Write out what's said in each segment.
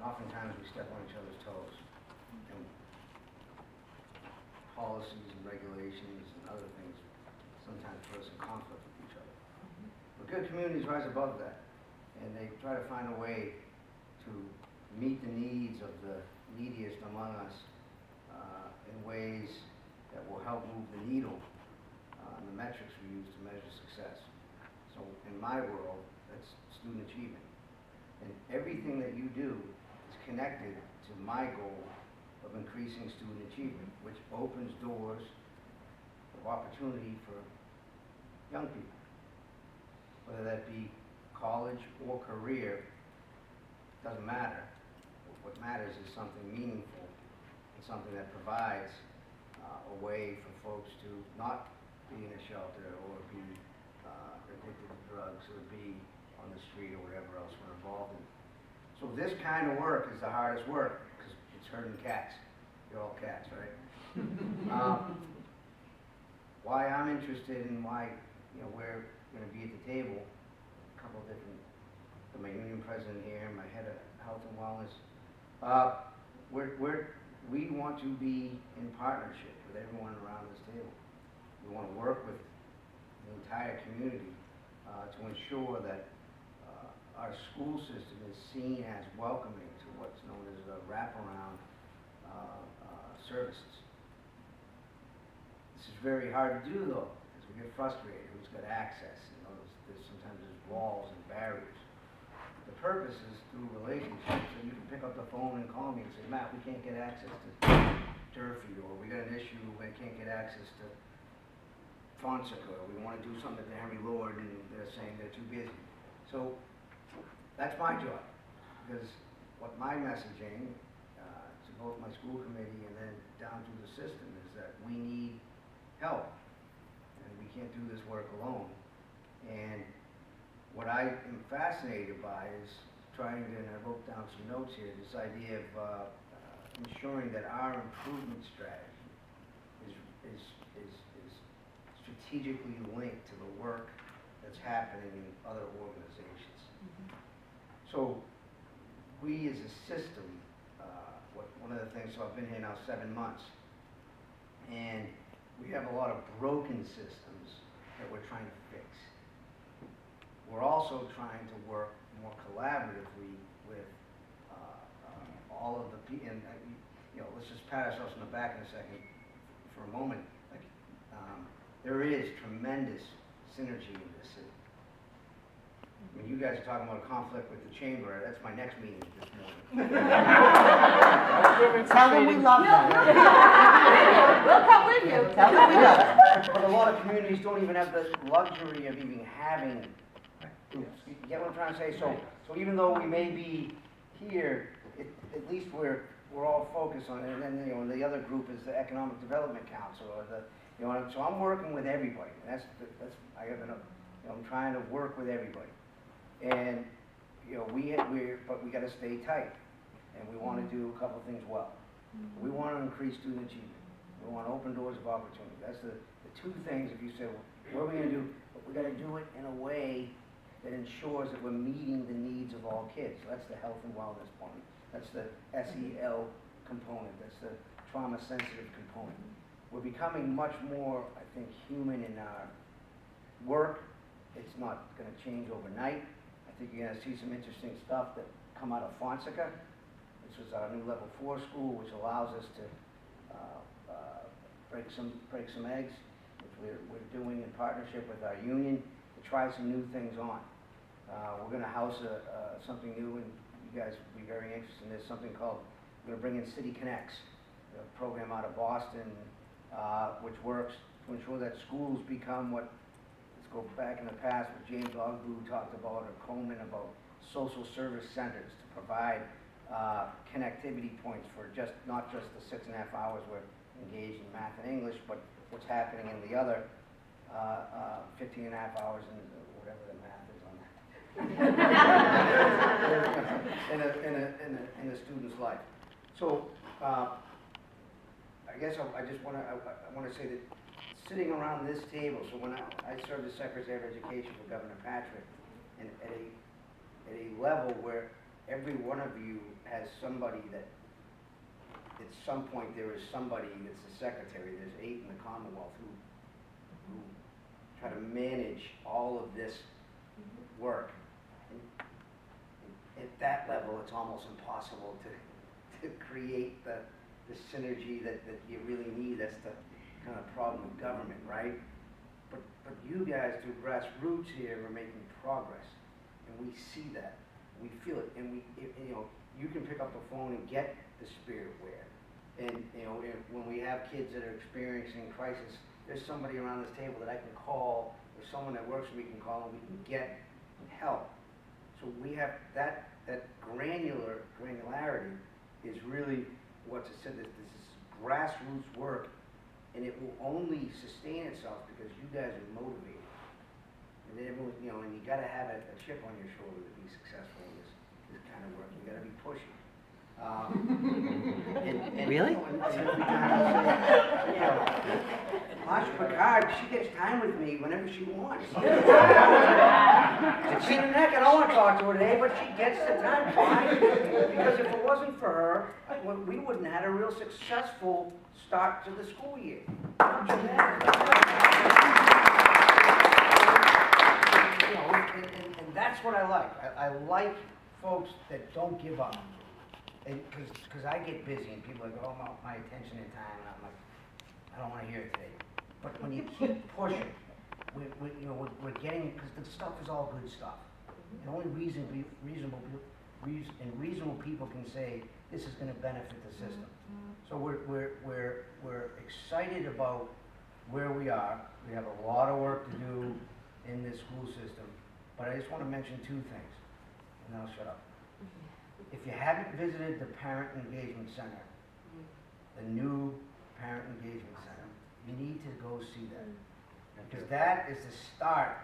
oftentimes we step on each other's toes. And policies and regulations and other things sometimes put us in conflict with each other. But good communities rise above that, and they try to find a way to meet the needs of the neediest among us in ways that will help move the needle on the metrics we use to measure success. So in my world, that's student achievement. And everything that you do is connected to my goal of increasing student achievement, which opens doors of opportunity for young people. Whether that be college or career, doesn't matter. What matters is something meaningful and something that provides a way for folks to not be in a shelter or be addicted to drugs or be on the street or whatever else we're involved in. So this kind of work is the hardest work because it's herding cats. You're all cats, right? Why I'm interested and why we're going to be at the table, a couple of different, my union president here, my head of health and wellness. We want to be in partnership with everyone around this table. We want to work with the entire community to ensure that our school system is seen as welcoming to what's known as wraparound services. This is very hard to do though, because we get frustrated. Who's got access? Sometimes there's walls and barriers. The purpose is through relationships, so you can pick up the phone and call me and say, Matt, we can't get access to Durfee, or we got an issue, we can't get access to Fonseca, or we want to do something to Henry Lord, and they're saying they're too busy. So that's my job, because what my messaging to both my school committee and then down through the system is that we need help, and we can't do this work alone. And what I am fascinated by is trying to, and I wrote down some notes here, this idea of ensuring that our improvement strategy is strategically linked to the work that's happening in other organizations. So we as a system, one of the things, so I've been here now 7 months, and we have a lot of broken systems that we're trying to fix. We're also trying to work more collaboratively with all of the people, and let's just pat ourselves on the back in a second for a moment. There is tremendous synergy in this city. When you guys are talking about a conflict with the chamber, that's my next meeting this morning. Tell them we love them. We'll come with you. Tell them we love them. But a lot of communities don't even have the luxury of even having groups. You get what I'm trying to say? So even though we may be here, at least we're all focused on it. And then the other group is the Economic Development Council, or so I'm working with everybody. I'm trying to work with everybody. And but we got to stay tight, and we want to do a couple of things well. We want to increase student achievement. We want to open doors of opportunity. That's the two things. If you say, well, what are we going to do? But we got to do it in a way that ensures that we're meeting the needs of all kids. So that's the health and wellness point. That's the SEL component. That's the trauma-sensitive component. We're becoming much more, I think, human in our work. It's not going to change overnight. I think you're going to see some interesting stuff that come out of Fonseca. This was our new level 4 school, which allows us to break some eggs, which we're doing in partnership with our union to try some new things on. We're going to house something new, and you guys will be very interested in this. Something called, we're going to bring in City Connects, a program out of Boston, which works to ensure that schools become what, let's go back in the past, what James Ogbu talked about, or Coleman, about social service centers to provide connectivity points for not just the 6.5 hours we're engaged in math and English, but what's happening in the other 15.5 hours in whatever the math is on that in a student's life. So I guess I just want to say that sitting around this table, so when I served as Secretary of Education for Governor Patrick, and at a level where every one of you has somebody that, at some point, there is somebody that's the secretary, there's 8 in the Commonwealth who try to manage all of this work. And at that level, it's almost impossible to create the synergy that you really need. That's the kind of problem with government, right? But you guys, through grassroots here, are making progress, and we see that, we feel it, and you can pick up the phone and get the spirit wear. And when we have kids that are experiencing crisis, there's somebody around this table that I can call, or someone that works with me can call, and we can get help. So we have that granularity is really what's said. This is grassroots work, and it will only sustain itself because you guys are motivated. And then everyone, and you got to have a chip on your shoulder to be successful in this kind of work. You got to be pushing. Really? Marcia Picard, she gets time with me whenever she wants. She's in the neck, I don't want to talk to her today, but she gets the time. Why? Because if it wasn't for her, we wouldn't have had a real successful start to the school year. And that's what I like. I like folks that don't give up. Because I get busy and people are like, oh, my attention and time, and I'm like, I don't want to hear it today. But when you keep pushing, we're getting, because the stuff is all good stuff. And only reasonable people can say this is going to benefit the system. So we're excited about where we are. We have a lot of work to do in this school system. But I just want to mention 2 things, and then I'll shut up. If you haven't visited the Parent Engagement Center, the new Parent Engagement Center, you need to go see that. Because that is the start.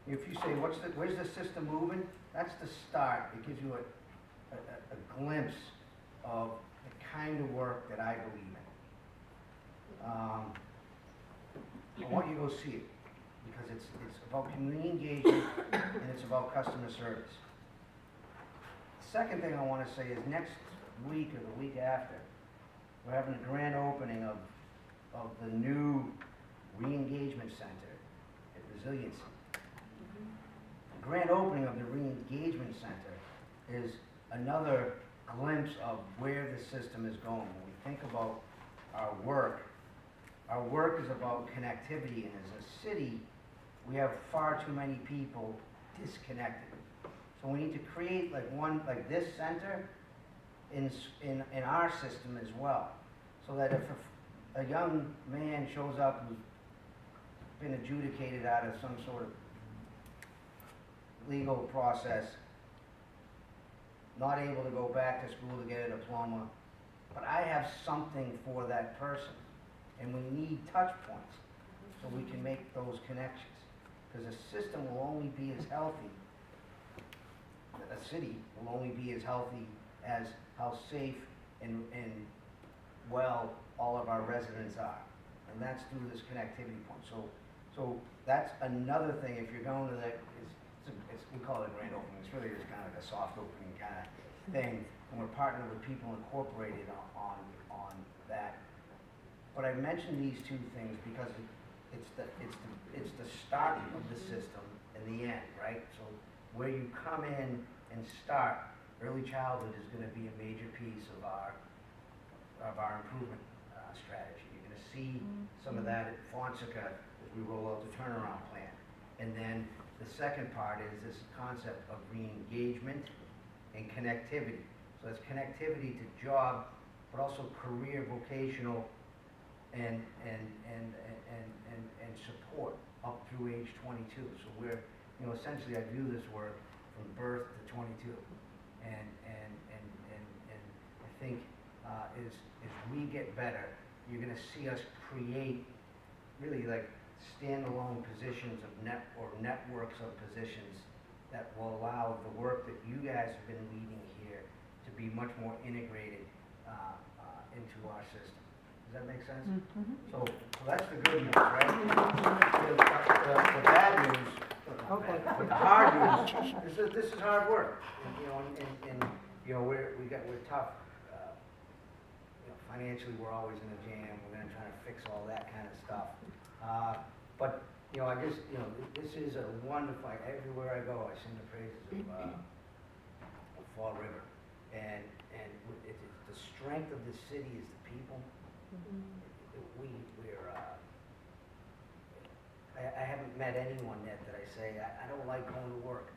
If you say, where's the system moving? That's the start. It gives you a glimpse of the kind of work that I believe in. I want you to go see it, because it's about community engagement and it's about customer service. Second thing I want to say is next week or the week after, we're having a grand opening of the new re-engagement center at Resiliency. The grand opening of the re-engagement center is another glimpse of where the system is going. When we think about our work is about connectivity, and as a city, we have far too many people disconnected. So we need to create like this center in our system as well, so that if a young man shows up who's been adjudicated out of some sort of legal process, not able to go back to school to get a diploma, but I have something for that person, and we need touch points so we can make those connections, because a system will only be as healthy. A city will only be as healthy as how safe and well all of our residents are, and that's through this connectivity point. So that's another thing. If you're going to that, we call it a grand opening. It's really just kind of like a soft opening kind of thing, and we're partnering with people incorporated on that. But I mentioned these 2 things because it's the start of the system and the end, right? So where you come in and start, early childhood is going to be a major piece of our improvement strategy. You're going to see some of that at Fonseca as we roll out the turnaround plan. And then the second part is this concept of re-engagement and connectivity. So that's connectivity to job, but also career, vocational, and support up through age 22. So we're, essentially I do this work from birth to 22, and I think as we get better, you're going to see us create really like standalone positions of networks of positions that will allow the work that you guys have been leading here to be much more integrated into our system. Does that make sense? So that's the good news, right? The bad news, Okay. But the hard news, this is hard work, and, you know, we're tough. Financially, we're always in a jam, we're gonna try to fix all that kind of stuff. But, I just, this is a wonderful, everywhere I go, I sing the praises of Fall River. And the strength of the city is the people. I haven't met anyone yet that I say, I don't like going to work.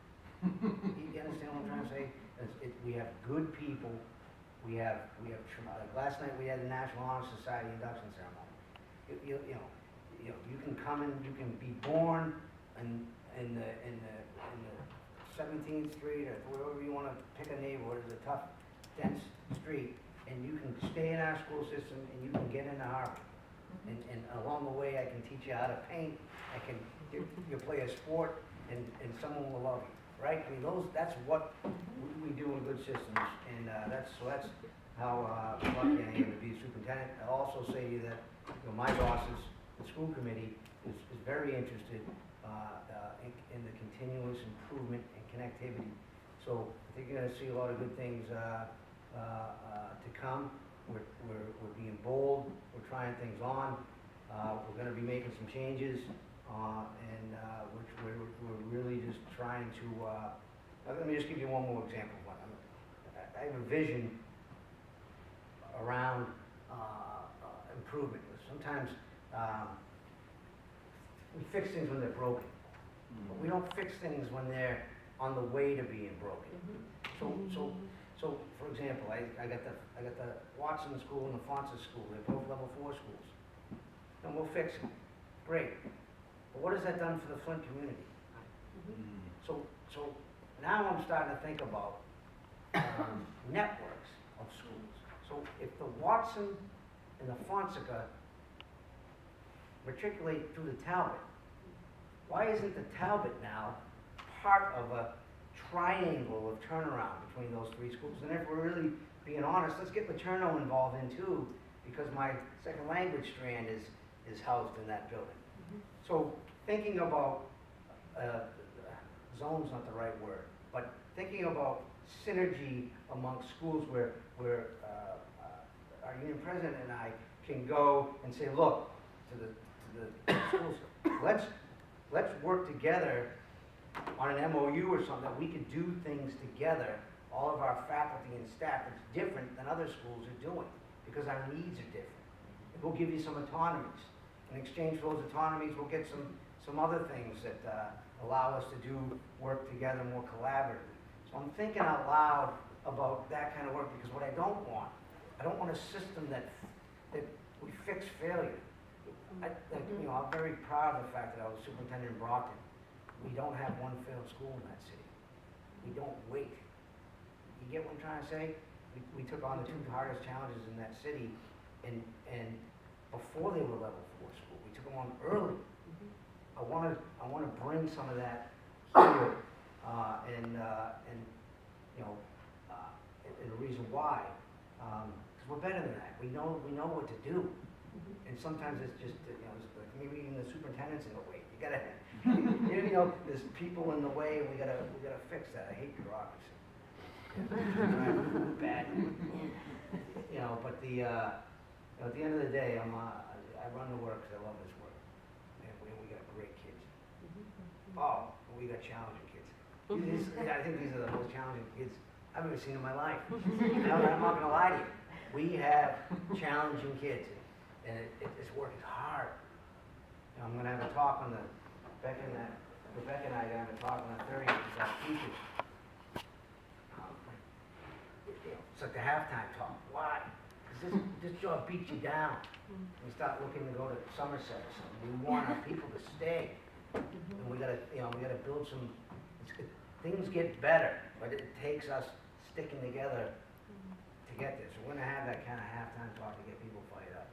You understand what I'm trying to say? We have good people. We have like last night we had the National Honor Society induction ceremony. You can come in, you can be born in the 17th Street or wherever you want to pick a neighborhood. It's a tough, dense street, and you can stay in our school system and you can get into Harvard. And along the way, I can teach you how to paint. You play a sport, and someone will love you. Right? I mean, that's what we do in good systems, and that's how lucky I am to be superintendent. I'll also say to you that my bosses, the school committee, is very interested in the continuous improvement and connectivity. So I think you're going to see a lot of good things to come. We're being bold. We're trying things on. We're going to be making some changes. Which we're really just trying to, let me just give you one more example. I have a vision around improvement. Sometimes we fix things when they're broken, but we don't fix things when they're on the way to being broken. So for example, I got the Watson School and the Fonsa School. They're both level 4 schools, and we'll fix them. Great. But what has that done for the Flint community? So now I'm starting to think about networks of schools. So if the Watson and the Fonseca matriculate through the Talbot, why isn't the Talbot now part of a triangle of turnaround between those 3 schools? And if we're really being honest, let's get Paterno involved in too, because my second language strand is housed in that building. So thinking about, zone's not the right word, but thinking about synergy amongst schools where our union president and I can go and say, look, to the schools, let's work together on an MOU or something that we could do things together, all of our faculty and staff. It's different than other schools are doing because our needs are different. We'll give you some autonomies. In exchange for those autonomies, we'll get some other things that allow us to do work together more collaboratively. So I'm thinking out loud about that kind of work because what I don't want a system that we fix failure. I'm very proud of the fact that I was superintendent in Brockton. We don't have one failed school in that city. We don't wait. You get what I'm trying to say? We took on the 2 hardest challenges in that city, and before they were level 4 school, we took them on early. I want to bring some of that here, and the reason why, because we're better than that. We know what to do, and sometimes it's just it's like maybe even the superintendent's in the way. You gotta, there's people in the way. We gotta fix that. I hate bureaucracy. Bad. But at the end of the day, I run the work because I love this work. And we got great kids. Oh, we got challenging kids. I think these are the most challenging kids I've ever seen in my life. I'm not gonna lie to you. We have challenging kids, and this work is hard. I'm gonna have a talk on Rebecca and I are gonna have a talk on the 30th about teachers. It's like the halftime talk. Why? Because this job beats you down. We start looking to go to Somerset or something. We want our people to stay, and we gotta build some. Things get better, but it takes us sticking together to get there. So we're gonna have that kind of halftime talk to get people fired up.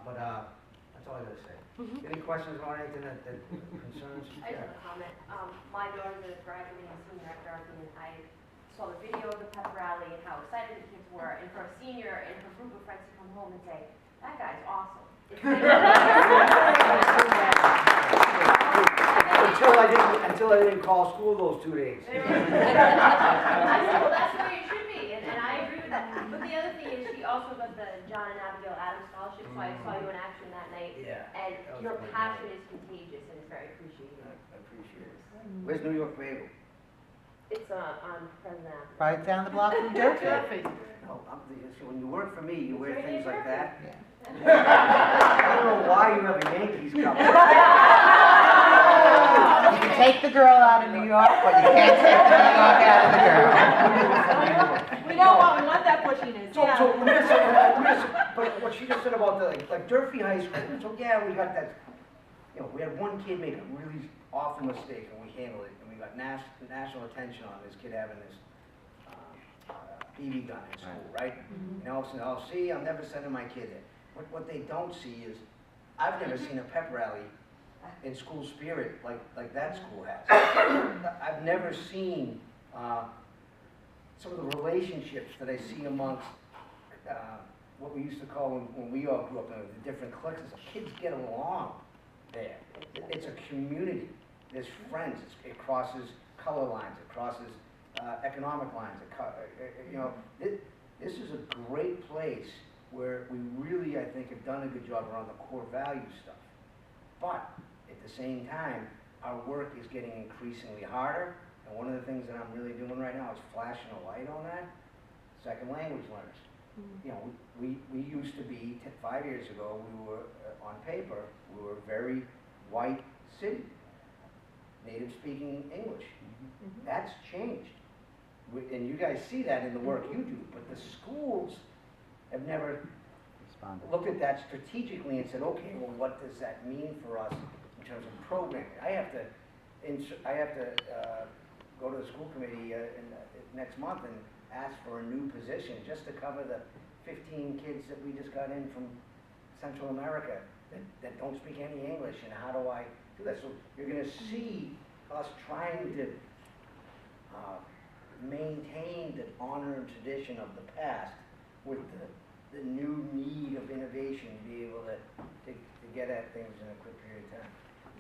That's all I gotta say. Any questions about anything that concerns you? I just have a comment. My daughter is graduating senior at Darby, and I saw the video of the pep rally and how excited the kids were. And for a senior and her group of friends to come home and say, "That guy's awesome." It's until I didn't call school those 2 days. I said, well, that's the way it should be, and I agree with that. But the other thing is, she also got the John and Abigail Adams Scholarship, so I saw you in action that night. Yeah. And that was your really passion nice. is contagious, and it's very appreciated. I appreciate it. Where's New York Bagel? It's on President Avenue. Right down the block from Durfee. No, see, when you work for me, you wear It's right things near like that. Yeah. I don't know why you have a Yankees cup. You can take the girl out of New York, but you can't take the New York out of the girl. We don't want, we want that pushiness, So, yeah. but what she just said about the, like Durfee High School, so yeah, we got that, you know, we had one kid make a really awful mistake and we handled it, and we got national attention on this kid having this BB gun in school, right? And all of a sudden, oh, see, I'm never sending my kid there. What they don't see is, I've never seen a pep rally in school spirit like that school has. I've never seen some of the relationships that I see amongst what we used to call when we all grew up in the different cliques. Kids get along there. It's a community. There's friends. It crosses color lines. It crosses economic lines. You know, this is a great place where we really, I think, have done a good job around the core value stuff. But at the same time, our work is getting increasingly harder. And one of the things that I'm really doing right now is flashing a light on that. Second language learners. You know, we used to be, 5 years ago, we were, on paper, we were a very white city. Native speaking English. That's changed. And you guys see that in the work you do, but the schools have never looked at that strategically and said, okay, well, what does that mean for us in terms of programming? I have to go to the school committee next month and ask for a new position just to cover the 15 kids that we just got in from Central America that don't speak any English, and how do I do that? So you're going to see us trying to maintain the honor and tradition of the past with the new need of innovation to be able to get at things in a quick period of time.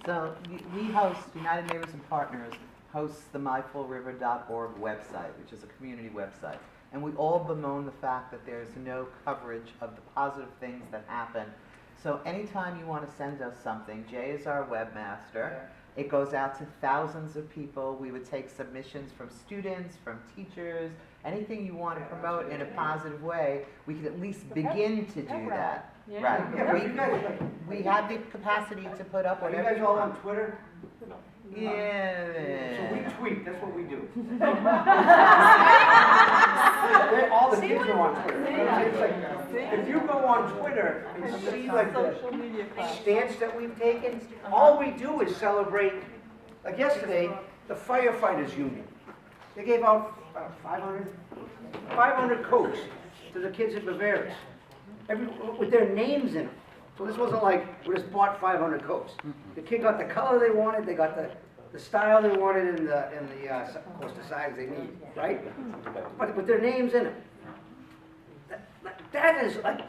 So we host, United Neighbors and Partners hosts the myfullriver.org website, which is a community website. And we all bemoan the fact that there's no coverage of the positive things that happen. So anytime you want to send us something, Jay is our webmaster. It goes out to thousands of people. We would take submissions from students, from teachers, anything you want to promote in a positive way, we could at least begin to do that. Yeah. Right. Yeah, but you guys, We have the capacity to put up are you whatever guys you all want. on Twitter? Yeah. So we tweet, that's what we do. All the kids are on Twitter. It's like, if you go on Twitter and see like the Social media class. stance that we've taken, all we do is celebrate, like yesterday, the firefighters union. They gave out 500 coats to the kids at Bavaria's, with their names in them. So this wasn't like, we just bought 500 coats. The kid got the color they wanted, they got the style they wanted, and of course the size they need, right? But with their names in it. That is like,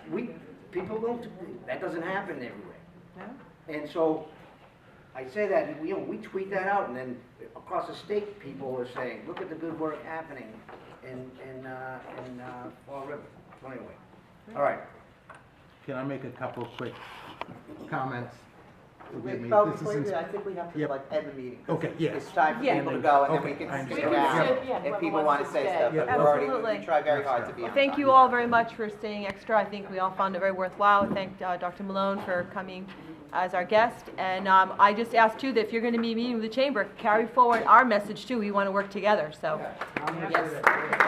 people don't, that doesn't happen everywhere. And so, I say that, and we tweet that out, and then across the state, people are saying, look at the good work happening in Fall River. So anyway, all right. Can I make a couple quick comments? Forgive me. Well, This before you isn't- do, I think we have to Yep. like end the meeting. Okay, yes. It's time for Yeah. people to go, and then we Okay, I can stick understand. around Yeah, if whoever people wants want to to say stay. stuff. Yeah, But we're already, absolutely. we try very hard to be on Thank time. you all very much for staying extra. I think we all found it very worthwhile. Thank Dr. Malone for coming as our guest. And I just ask too that if you're going to be meeting with the chamber, carry forward our message too. We want to work together. So, I'm gonna yes. say that.